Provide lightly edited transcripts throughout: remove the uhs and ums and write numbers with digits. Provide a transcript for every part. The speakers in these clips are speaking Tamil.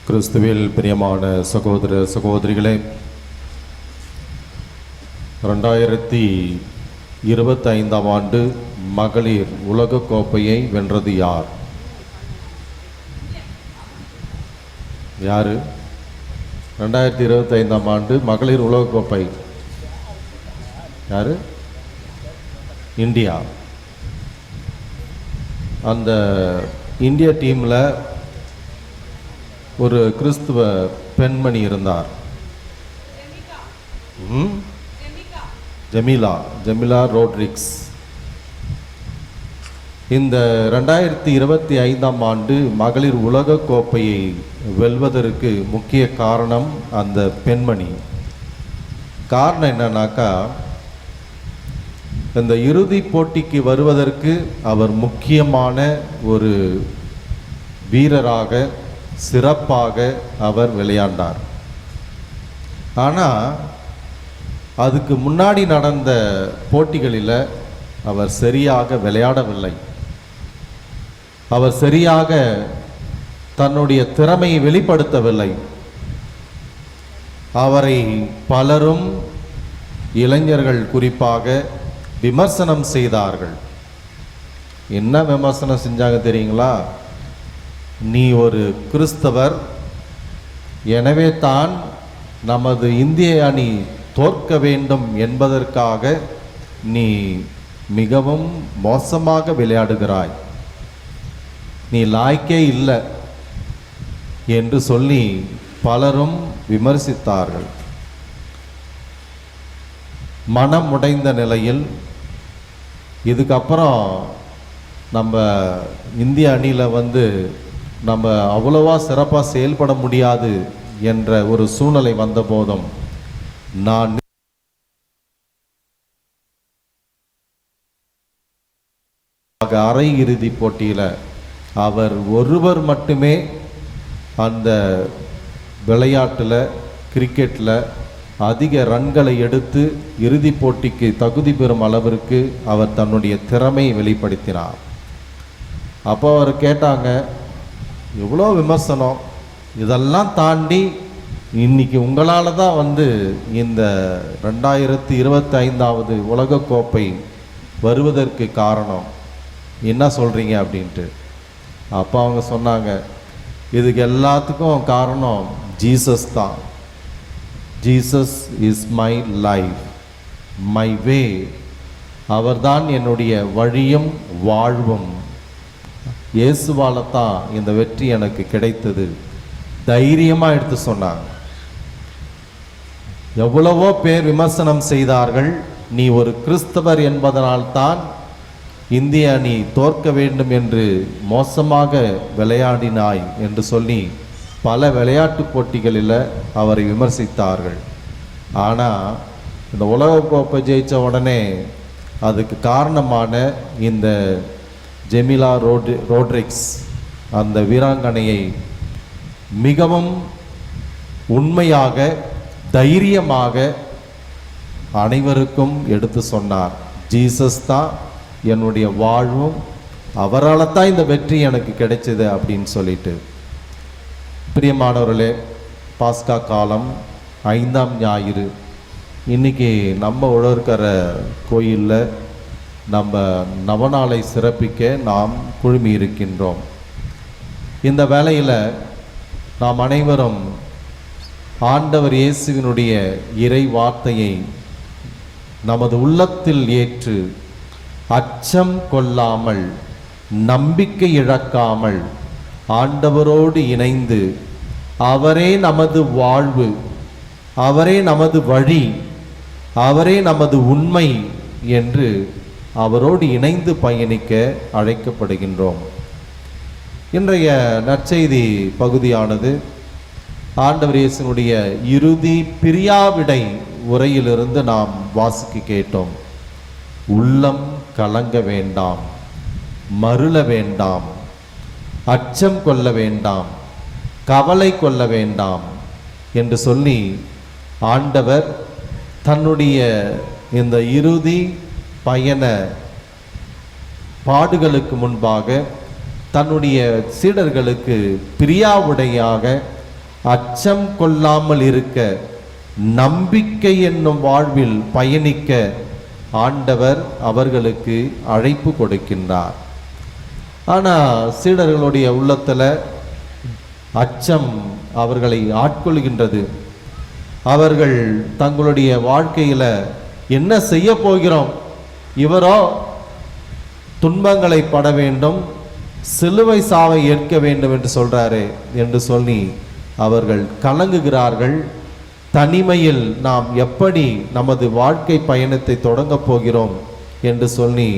கிறிஸ்துவில் பிரியமான சகோதர சகோதரிகளே, 2025ஆம் ஆண்டு மகளிர் உலகக் கோப்பையை வென்றது யார்? யாரு? 2025ஆம் ஆண்டு மகளிர் உலகக் கோப்பை யாரு? இந்தியா. அந்த இந்திய டீமில் ஒரு கிறிஸ்துவ பெண்மணி இருந்தார். ஜெமிலா ரோட்ரிக்ஸ். இந்த 2025ஆம் ஆண்டு மகளிர் உலக கோப்பையை வெல்வதற்கு முக்கிய காரணம் அந்த பெண்மணி. காரணம் என்னன்னாக்கா, இந்த இறுதி போட்டிக்கு வருவதற்கு அவர் முக்கியமான ஒரு வீரராக சிறப்பாக அவர் விளையாண்டார். ஆனால் அதுக்கு முன்னாடி நடந்த போட்டிகளில் அவர் சரியாக விளையாடவில்லை. அவர் சரியாக தன்னுடைய திறமையை வெளிப்படுத்தவில்லை. அவரை பலரும், இளைஞர்கள் குறிப்பாக, விமர்சனம் செய்தார்கள். என்ன விமர்சனம் செஞ்சாங்க தெரியுங்களா? நீ ஒரு கிறிஸ்தவர், எனவே தான் நமது இந்திய அணி தோற்க வேண்டும் என்பதற்காக நீ மிகவும் மோசமாக விளையாடுகிறாய், நீ லாய்க்கே இல்லை என்று சொல்லி பலரும் விமர்சித்தார்கள். மனம் உடைந்த நிலையில் இதுக்கப்புறம் நம்ம இந்திய அணியில் நம்ம அவ்வளவா சிறப்பாக செயல்பட முடியாது என்ற ஒரு சூழ்நிலை வந்த போதும் நான் அரை இறுதி போட்டியில் அவர் ஒருவர் மட்டுமே அந்த விளையாட்டில், கிரிக்கெட்டில் அதிக ரன்களை எடுத்து இறுதி போட்டிக்கு தகுதி பெறும் அளவிற்கு அவர் தன்னுடைய திறமையை வெளிப்படுத்தினார். அப்போ அவர் கேட்டாங்க, எவ்வளோ விமர்சனம், இதெல்லாம் தாண்டி இன்னைக்கு உங்களால் தான் இந்த 2025ஆவது உலகக்கோப்பை வருவதற்கு காரணம் என்ன சொல்கிறீங்க அப்படின்ட்டு. அப்போ அவங்க சொன்னாங்க, இதுக்கு எல்லாத்துக்கும் காரணம் ஜீசஸ் தான். Jesus is my life, my way. அவர்தான் என்னுடைய வழியும் வாழ்வும். இயேசுவால தான் இந்த வெற்றி எனக்கு கிடைத்தது. தைரியமாக எடுத்து சொன்னாங்க. எவ்வளவோ பேர் விமர்சனம் செய்தார்கள். நீ ஒரு கிறிஸ்தவர் என்பதனால்தான் இந்திய அணி தோற்க வேண்டும் என்று மோசமாக விளையாடினாய் என்று சொல்லி பல விளையாட்டு போட்டிகளில் அவரை விமர்சித்தார்கள். ஆனால் இந்த உலகக்கோப்பை ஜெயித்த உடனே அதுக்கு காரணமான இந்த ஜெமிலா ரோட்ரிக்ஸ் அந்த வீராங்கனையை மிகவும் உண்மையாக, தைரியமாக அனைவருக்கும் எடுத்து சொன்னார். ஜீசஸ் தான் என்னுடைய வாழ்வும், அவரால் தான் இந்த வெற்றி எனக்கு கிடைச்சது அப்படின்னு சொல்லிட்டு. பிரியமானவர்களே, பாஸ்கா காலம் 5ஆம் ஞாயிறு. இன்றைக்கி நம்ம உழவர்கர கோயிலில் நம்ம நவநாளை சிறப்பிக்க நாம் குழுமி இருக்கின்றோம். இந்த வேளையில் நாம் அனைவரும் ஆண்டவர் இயேசுவினுடைய இறை வார்த்தையை நமது உள்ளத்தில் ஏற்று அச்சம் கொள்ளாமல், நம்பிக்கை இழக்காமல், ஆண்டவரோடு இணைந்து அவரே நமது வாழ்வு, அவரே நமது வழி, அவரே நமது உண்மை என்று அவரோடு இணைந்து பயணிக்க அழைக்கப்படுகின்றோம். இன்றைய நற்செய்தி பகுதியானது ஆண்டவர் இயேசுவினுடைய இறுதி பிரியாவிடை உரையிலிருந்து நாம் வாசிக்க கேட்டோம். உள்ளம் கலங்க வேண்டாம், மருள வேண்டாம், அச்சம் கொள்ள வேண்டாம், கவலை கொள்ள வேண்டாம் என்று சொல்லி ஆண்டவர் தன்னுடைய இந்த இறுதி பயண பாடுகளுக்கு முன்பாக தன்னுடைய சீடர்களுக்கு பிரியாவுடையாக அச்சம் கொள்ளாமல் இருக்க, நம்பிக்கை என்னும் வாழ்வில் பயணிக்க ஆண்டவர் அவர்களுக்கு அழைப்பு கொடுக்கின்றார். ஆனால் சீடர்களுடைய உள்ளத்தில் அச்சம் அவர்களை ஆட்கொள்கின்றது. அவர்கள் தங்களுடைய வாழ்க்கையில் என்ன செய்ய போகிறோம், இவரோ துன்பங்களை பட வேண்டும், சிலுவை சாவை ஏற்க வேண்டும் என்று சொல்றாரு என்று சொல்லி அவர்கள் கலங்குகிறார்கள். தனிமையில் நாம் எப்படி நமது வாழ்க்கை பயணத்தை தொடங்கப் போகிறோம் என்று சொல்லி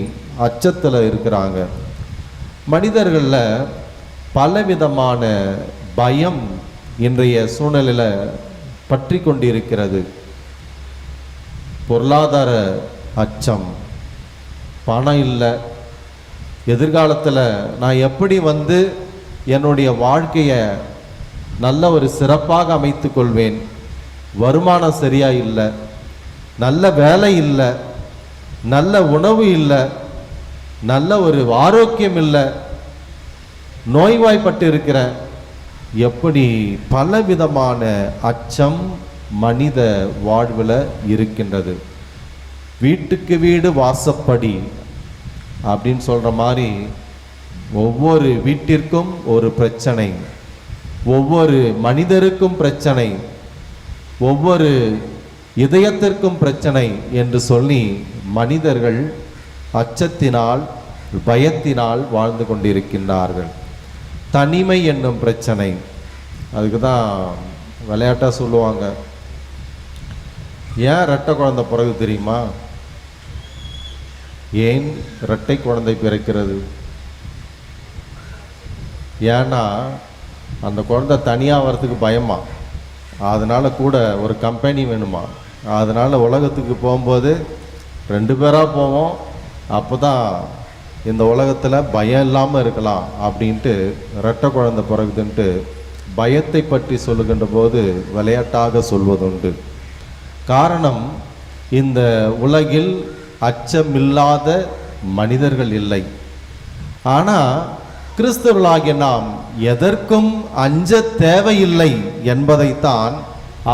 அச்சத்தில் இருக்கிறாங்க. மனிதர்களில் பலவிதமான பயம் இன்றைய சூழ்நிலையில் பற்றி கொண்டிருக்கிறது. பொருளாதார அச்சம், பணம் இல்லை, எதிர்காலத்தில் நான் எப்படி என்னுடைய வாழ்க்கையை நல்ல ஒரு சிறப்பாக அமைத்து கொள்வேன், வருமானம் சரியா இல்லை, நல்ல வேலை இல்லை, நல்ல உணவு இல்லை, நல்ல ஒரு ஆரோக்கியம் இல்லை, நோய்வாய்ப்பட்டு இருக்கிறேன், எப்படி பலவிதமான அச்சம் மனித வாழ்வில் இருக்கின்றது. வீட்டுக்கு வீடு வாசப்படி அப்படின்னு சொல்கிற மாதிரி ஒவ்வொரு வீட்டிற்கும் ஒரு பிரச்சனை, ஒவ்வொரு மனிதருக்கும் பிரச்சனை, ஒவ்வொரு இதயத்திற்கும் பிரச்சனை என்று சொல்லி மனிதர்கள் அச்சத்தினால் பயத்தினால் வாழ்ந்து கொண்டிருக்கின்றார்கள். தனிமை என்னும் பிரச்சனை, அதுக்கு தான் விளையாட்டாக சொல்லுவாங்க, ஏன் இரட்டை குழந்தை பிறகு தெரியுமா? ஏன் இரட்டை குழந்தை பிறக்கிறது? ஏன்னா அந்த குழந்தை தனியாக வரத்துக்கு பயமா, அதனால் கூட ஒரு கம்பெனி வேணுமா, அதனால் உலகத்துக்கு போகும்போது 2 பேராக போவோம், அப்போ தான் இந்த உலகத்தில் பயம் இல்லாமல் இருக்கலாம் அப்படின்ட்டு இரட்டை குழந்தை பிறகுதுன்ட்டு பயத்தை பற்றி சொல்லுகின்ற போது விளையாட்டாக சொல்வதுண்டு. காரணம், இந்த உலகில் அச்சமில்லாத மனிதர்கள் இல்லை. ஆனால் கிறிஸ்தவர்களாகிய நாம் எதற்கும் அஞ்ச தேவையில்லை என்பதைத்தான்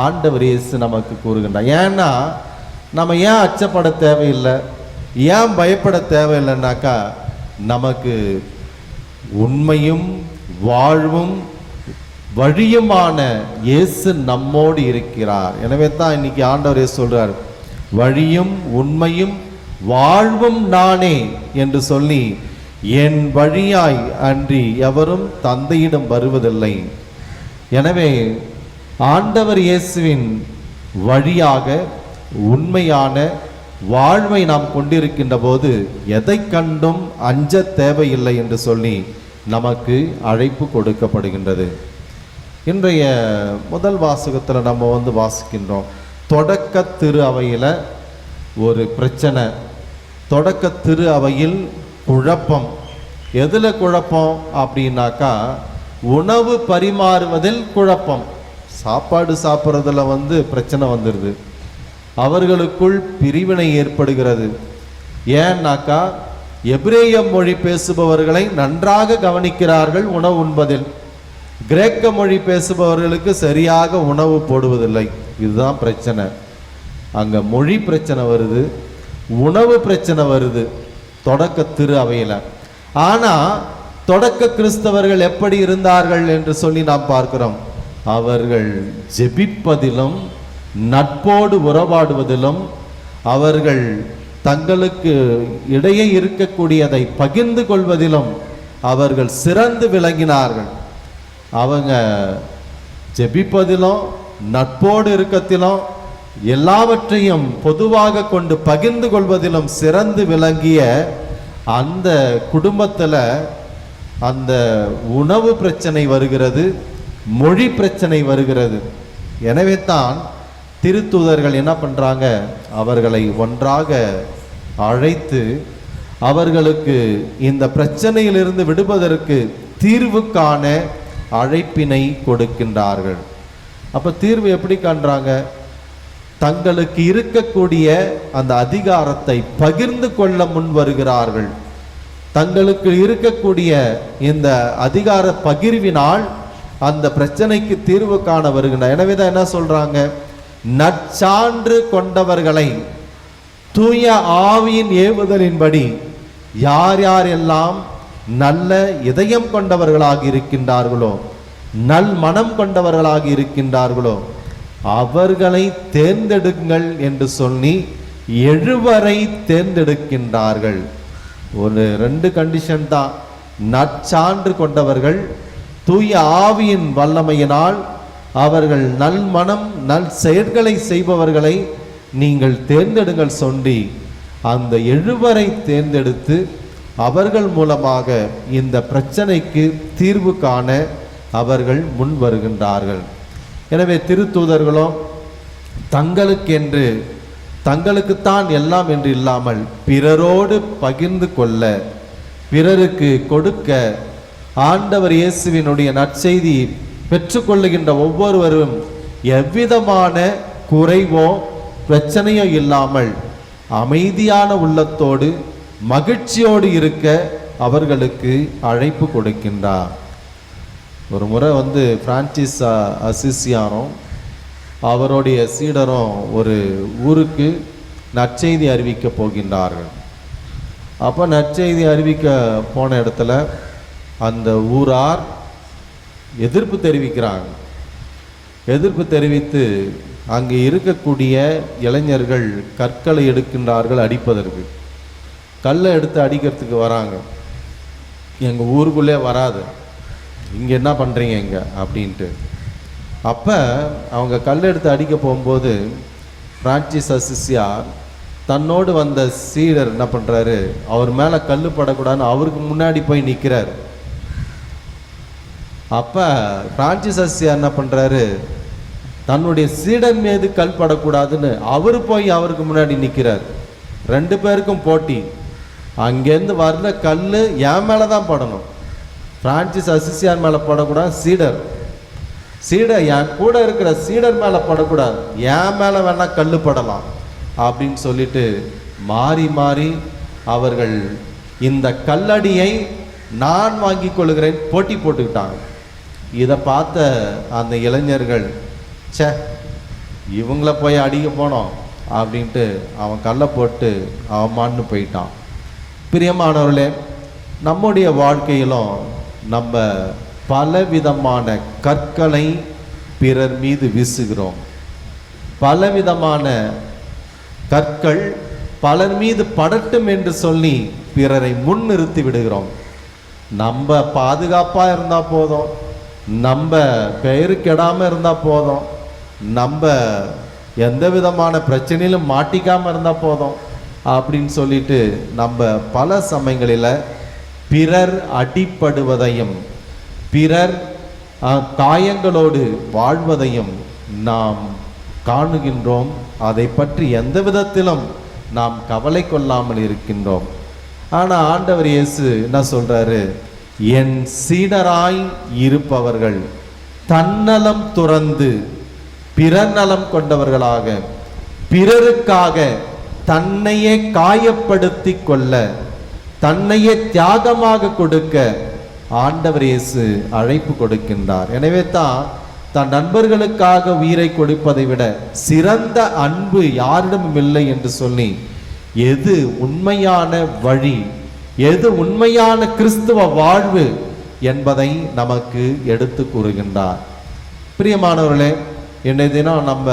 ஆண்டவர் இயேசு நமக்கு கூறுகின்றார். ஏன்னா நம்ம ஏன் அச்சப்பட தேவையில்லை, ஏன் பயப்பட தேவையில்லைன்னாக்கா, நமக்கு உண்மையும் வாழ்வும் வழியுமான இயேசு நம்மோடு இருக்கிறார். எனவே தான் இன்னைக்கு ஆண்டவர் இயேசு சொல்றார், வழியும் உண்மையும் வாழ்வும் நானே என்று சொல்லி, என் வழியாய் அன்றி எவரும் தந்தையிடம் வருவதில்லை. எனவே ஆண்டவர் இயேசுவின் வழியாக உண்மையான வாழ்வை நாம் கொண்டிருக்கின்ற போது எதை கண்டும் அஞ்ச தேவையில்லை என்று சொல்லி நமக்கு அழைப்பு கொடுக்கப்படுகின்றது. இன்றைய முதல் வாசகத்தில் நம்ம வாசிக்கின்றோம், தொடக்க திரு அவையில் ஒரு பிரச்சனை, தொடக்க திரு அவையில் குழப்பம். எதில் குழப்பம் அப்படின்னாக்கா, உணவு பரிமாறுவதில் குழப்பம். சாப்பாடு சாப்பிட்றதுல பிரச்சனை வந்துடுது, அவர்களுக்குள் பிரிவினை ஏற்படுகிறது. ஏன்னாக்கா, எபிரேய மொழி பேசுபவர்களை நன்றாக கவனிக்கிறார்கள் உணவு உண்பதில், கிரேக்க மொழி பேசுபவர்களுக்கு சரியாக உணவு போடுவதில்லை. இதுதான் பிரச்சனை. அங்கே மொழி பிரச்சனை வருது, உணவு பிரச்சனை வருது தொடக்க திரு அவையில். ஆனால் தொடக்க கிறிஸ்தவர்கள் எப்படி இருந்தார்கள் என்று சொல்லி நாம் பார்க்கிறோம். அவர்கள் ஜெபிப்பதிலும் நட்போடு உறவாடுவதிலும், அவர்கள் தங்களுக்கு இடையே இருக்கக்கூடியதை பகிர்ந்து கொள்வதிலும் அவர்கள் சிறந்து விளங்கினார்கள். அவங்க ஜெபிப்பதிலும் நட்போடு இருக்கத்திலும் எல்லாவற்றையும் பொதுவாக கொண்டு பகிர்ந்து கொள்வதிலும் சிறந்து விளங்கிய அந்த குடும்பத்தில் அந்த உணவு பிரச்சனை வருகிறது, மொழி பிரச்சனை வருகிறது. எனவே தான் திருத்தூதர்கள் என்ன பண்ணுறாங்க, அவர்களை ஒன்றாக அழைத்து அவர்களுக்கு இந்த பிரச்சனையிலிருந்து விடுவதற்கு தீர்வுக்கான அழைப்பினை கொடுக்கின்றார்கள். அப்போ தீர்வு எப்படி காண்றாங்க, தங்களுக்கு இருக்கக்கூடிய அந்த அதிகாரத்தை பகிர்ந்து கொள்ள முன் வருகிறார்கள். தங்களுக்கு இருக்கக்கூடிய இந்த அதிகார பகிர்வினால் அந்த பிரச்சனைக்கு தீர்வு காண வருகின்றார். எனவே தான் என்ன சொல்றாங்க, நற்சான்று கொண்டவர்களை தூய ஆவியின் ஏவுதலின்படி யார் யாரெல்லாம் நல்ல இதயம் கொண்டவர்களாக இருக்கின்றார்களோ, நல் மனம் கொண்டவர்களாக இருக்கின்றார்களோ அவர்களை தேர்ந்தெடுங்கள் என்று சொல்லி 7 தேர்ந்தெடுக்கின்றார்கள். ஒரு 2 கண்டிஷன் தான். நற்சான்று கொண்டவர்கள், தூய ஆவியின் வல்லமையினால் அவர்கள் நல் மனம் நல் செயல்களை செய்பவர்களை நீங்கள் தேர்ந்தெடுங்கள் சொல்லி அந்த 7 தேர்ந்தெடுத்து அவர்கள் மூலமாக இந்த பிரச்சனைக்கு தீர்வு காண அவர்கள் முன் வருகின்றார்கள். எனவே திருத்தூதர்களும் தங்களுக்கென்று தங்களுக்குத்தான் எல்லாம் என்று இல்லாமல் பிறரோடு பகிர்ந்து கொள்ள, பிறருக்கு கொடுக்க, ஆண்டவர் இயேசுவினுடைய நற்செய்தி பெற்றுக்கொள்ளுகின்ற ஒவ்வொருவரும் எவ்விதமான குறைவோ பிரச்சனையோ இல்லாமல் அமைதியான உள்ளத்தோடு மகிழ்ச்சியோடு இருக்க அவர்களுக்கு அழைப்பு கொடுக்கின்றார். ஒரு முறை பிரான்சிஸ் அசிசியாரும் அவருடைய சீடரும் ஒரு ஊருக்கு நற்செய்தி அறிவிக்க போகின்றார்கள். அப்போ நற்செய்தி அறிவிக்க போன இடத்துல அந்த ஊரார் எதிர்ப்பு தெரிவிக்கிறாங்க. எதிர்ப்பு தெரிவித்து அங்கே இருக்கக்கூடிய இளைஞர்கள் கற்களை எடுக்கின்றார்கள் அடிப்பதற்கு. கல்லை எடுத்து அடிக்கிறதுக்கு வராங்க. எங்கள் ஊருக்குள்ளே வராது, இங்கே என்ன பண்ணுறீங்க இங்கே அப்படின்ட்டு. அப்போ அவங்க கல் எடுத்து அடிக்க போகும்போது பிரான்சிஸ் அசிசியார் தன்னோடு வந்த சீடர் என்ன பண்ணுறாரு, அவர் மேலே கல் படக்கூடாதுன்னு அவருக்கு முன்னாடி போய் நிற்கிறார். அப்போ பிரான்சிஸ் அசிசியார் என்ன பண்ணுறாரு, தன்னுடைய சீடன் மீது கல் படக்கூடாதுன்னு அவர் போய் அவருக்கு முன்னாடி நிற்கிறார். 2 பேருக்கும் போட்டி. அங்கேருந்து வர்ற கல் என் மேலே தான் படணும். பிரான்சிஸ் அசிசியார் மேலே படக்கூடாது, சீடர் என் கூட இருக்கிற சீடர் மேலே படக்கூடாது, என் மேலே வேணா கல் படலாம் அப்படின்னு சொல்லிட்டு மாறி மாறி அவர்கள் இந்த கல்லடியை நான் வாங்கி கொள்கிறேன் போட்டி போட்டுக்கிட்டாங்க. இதை பார்த்த அந்த இளைஞர்கள், சே இவங்கள போய் அடிக்க போனோம் அப்படின்ட்டு அவன் கல்லை போட்டு அவமான்னு போயிட்டான். பிரியமானவர்களே, நம்முடைய வாழ்க்கையிலும் நம்ம பலவிதமான கற்களை பிறர் மீது வீசுகிறோம். பலவிதமான கற்கள் பலர் மீது படட்டும் என்று சொல்லி பிறரை முன்னிறுத்தி விடுகிறோம். நம்ம பாதுகாப்பாக இருந்தால் போதும், நம்ம பெயரு கெடாமல் இருந்தால் போதும், நம்ம எந்த விதமான பிரச்சனையிலும் மாட்டிக்காமல் இருந்தால் போதும் அப்படின்னு சொல்லிட்டு நம்ம பல சமயங்களில் பிறர் அடிப்படுவதையும் பிறர் காயங்களோடு வாழ்வதையும் நாம் காணுகின்றோம். அதை பற்றி எந்த விதத்திலும் நாம் கவலை கொள்ளாமல் இருக்கின்றோம். ஆனால் ஆண்டவர் இயேசு என்ன சொல்றாரு, என் சீடராய் இருப்பவர்கள் தன்னலம் துறந்து பிறர் நலம் கொண்டவர்களாக, பிறருக்காக தன்னையே காயப்படுத்தி கொள்ள, தன்னையே தியாகமாக கொடுக்க ஆண்டவர் இயேசு அழைப்பு கொடுக்கின்றார். எனவே தான் தன் நண்பர்களுக்காக உயிரை கொடுப்பதை விட சிறந்த அன்பு யாரிடமும் இல்லை என்று சொல்லி எது உண்மையான வழி, எது உண்மையான கிறிஸ்துவ வாழ்வு என்பதை நமக்கு எடுத்து கூறுகின்றார். பிரியமானவர்களே, இன்றைய தினம் நம்ம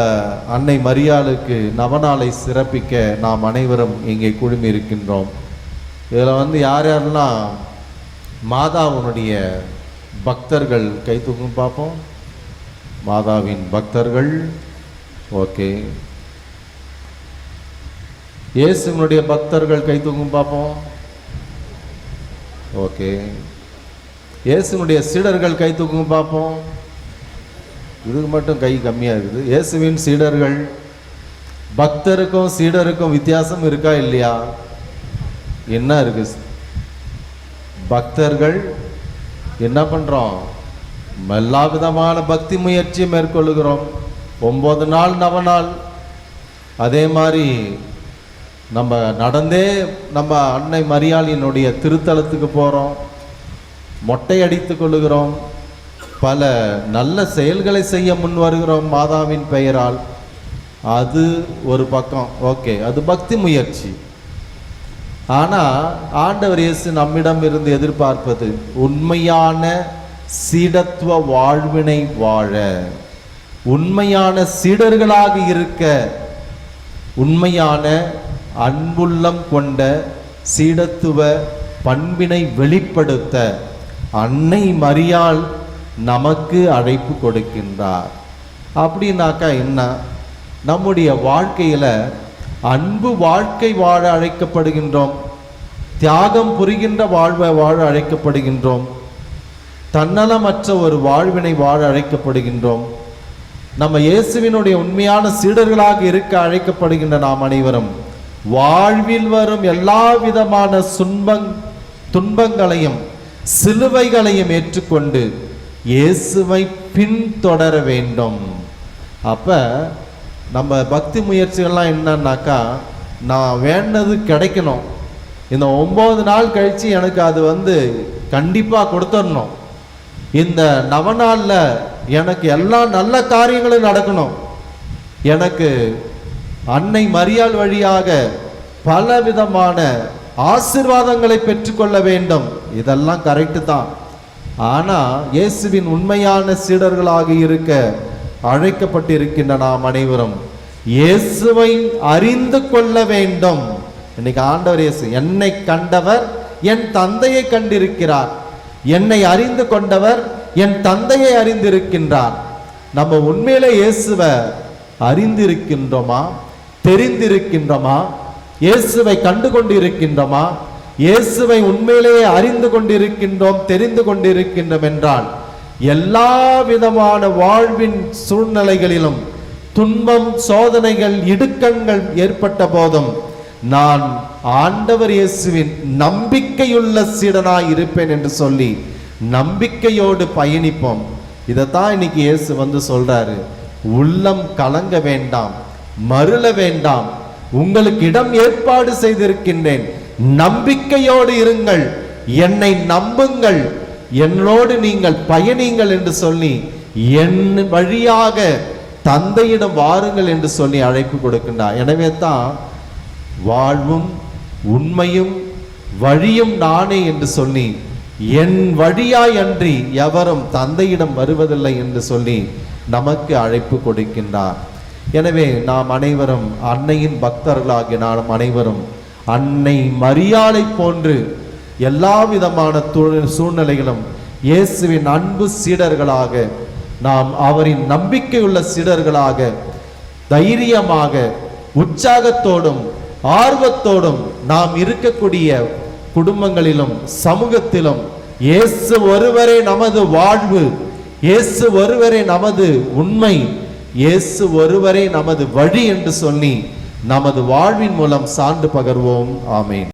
அன்னை மரியாளுக்கு நவநாளை சிறப்பிக்க நாம் அனைவரும் இங்கே குழுமி இருக்கின்றோம். இதில் யார் யாரெல்லாம் மாதாவினுடைய பக்தர்கள் கை தூக்கும் பார்ப்போம். மாதாவின் பக்தர்கள், ஓகே. இயேசுவினுடைய பக்தர்கள் கை தூக்கும் பார்ப்போம், ஓகே. இயேசுவினுடைய சீடர்கள் கை தூக்கும் பார்ப்போம். இதுக்கு மட்டும் கை கம்மியாக இருக்குது. இயேசுவின் சீடர்கள், பக்தருக்கும் சீடருக்கும் வித்தியாசம் இருக்கா இல்லையா? என்ன இருக்கு? பக்தர்கள் என்ன பண்ணுறோம், எல்லா விதமான பக்தி முயற்சியை மேற்கொள்ளுகிறோம். 9 நாள் நவநாள். அதே மாதிரி நம்ம நடந்தே நம்ம அன்னை மரியாளினுடைய திருத்தலத்துக்கு போகிறோம், மொட்டை அடித்து கொள்ளுகிறோம், பல நல்ல செயல்களை செய்ய முன் வருகிறோம் மாதாவின் பெயரால். அது ஒரு பக்கம், ஓகே, அது பக்தி முயற்சி. ஆனால் ஆண்டவர் இயேசு நம்மிடம் இருந்து எதிர்பார்ப்பது உண்மையான சீடத்துவ வாழ்வினை வாழ, உண்மையான சீடர்களாக இருக்க, உண்மையான அன்புள்ளம் கொண்ட சீடத்துவ பண்பினை வெளிப்படுத்த அன்னை மரியாள் நமக்கு அழைப்பு கொடுக்கின்றார். அப்படின்னாக்கா என்ன? நம்முடைய வாழ்க்கையில் அன்பு வாழ்க்கை வாழ அழைக்கப்படுகின்றோம், தியாகம் புரிகின்ற வாழ்வை வாழ அழைக்கப்படுகின்றோம், தன்னலமற்ற ஒரு வாழ்வினை வாழ அழைக்கப்படுகின்றோம். நம்ம இயேசுவினுடைய உண்மையான சீடர்களாக இருக்க அழைக்கப்படுகின்ற நாம் அனைவரும் வாழ்வில் வரும் எல்லா விதமான துன்பங்களையும் சிலுவைகளையும் ஏற்றுக்கொண்டு இயேசுவை பின்தொடர வேண்டும். அப்ப நம்ம பக்தி முயற்சிகள்லாம் என்னன்னாக்கா, நான் வேண்டது கிடைக்கணும், இந்த 9 நாள் கழிச்சு எனக்கு அது கண்டிப்பாக கொடுத்துடணும், இந்த நவநாளில் எனக்கு எல்லா நல்ல காரியங்களும் நடக்கணும், எனக்கு அன்னை மரியாள் வழியாக பல விதமான ஆசீர்வாதங்களை பெற்றுக்கொள்ள வேண்டும். இதெல்லாம் கரெக்டு தான். ஆனால் இயேசுவின் உண்மையான சீடர்களாக இருக்க அழைக்கப்பட்டிருக்கின்ற நாம் அனைவரும் இயேசுவை அறிந்து கொள்ள வேண்டும். இன்னைக்கு ஆண்டவர் இயேசு, என்னை கண்டவர் என் தந்தையை கண்டிருக்கிறார், என்னை அறிந்து கொண்டவர் என் தந்தையை அறிந்திருக்கின்றார். நம்ம உண்மையிலே இயேசுவை அறிந்திருக்கின்றோமா, தெரிந்திருக்கின்றோமா, இயேசுவை கண்டு கொண்டிருக்கின்றோமா, இயேசுவை உண்மையிலேயே அறிந்து கொண்டிருக்கின்றோம், தெரிந்து கொண்டிருக்கின்றோம் என்றால் எல்லா விதமான வாழ்வின் சூழ்நிலைகளிலும் துன்பம், சோதனைகள், இடுக்கண்கள் ஏற்பட்ட போதும் நான் ஆண்டவர் இயேசுவின் நம்பிக்கையுள்ள சீடனாய் இருப்பேன் என்று சொல்லி நம்பிக்கையோடு பயணிப்போம். இதைத்தான் இன்னைக்கு இயேசு சொல்றாரு, உள்ளம் கலங்க வேண்டாம், மருள வேண்டாம், உங்களுக்கு இடம் ஏற்பாடு செய்திருக்கின்றேன், நம்பிக்கையோடு இருங்கள், என்னை நம்புங்கள், என்னோடு நீங்கள் பயணிங்கள் என்று சொல்லி என் வழியாக தந்தையிடம் வாருங்கள் என்று சொல்லி அழைப்பு கொடுக்கின்றார். எனவே தான் வாழ்வும் உண்மையும் வழியும் நானே என்று சொல்லி என் வழியாய் அன்றி எவரும் தந்தையிடம் வருவதில்லை என்று சொல்லி நமக்கு அழைப்பு கொடுக்கின்றார். எனவே நாம் அனைவரும் அன்னையின் பக்தர்களாகிய நாம் அனைவரும் அன்னை மரியாளை போன்று எல்லா விதமான சூழ்நிலைகளும் இயேசுவின் அன்பு சீடர்களாக, நாம் அவரின் நம்பிக்கையுள்ள சீடர்களாக தைரியமாக உற்சாகத்தோடும் ஆர்வத்தோடும் நாம் இருக்கக்கூடிய குடும்பங்களிலும் சமூகத்திலும் இயேசு ஒருவரே நமது வாழ்வு, இயேசு ஒருவரே நமது உண்மை, இயேசு ஒருவரே நமது வழி என்று சொல்லி நமது வாழ்வின் மூலம் சான்று பகர்வோம். ஆமென்.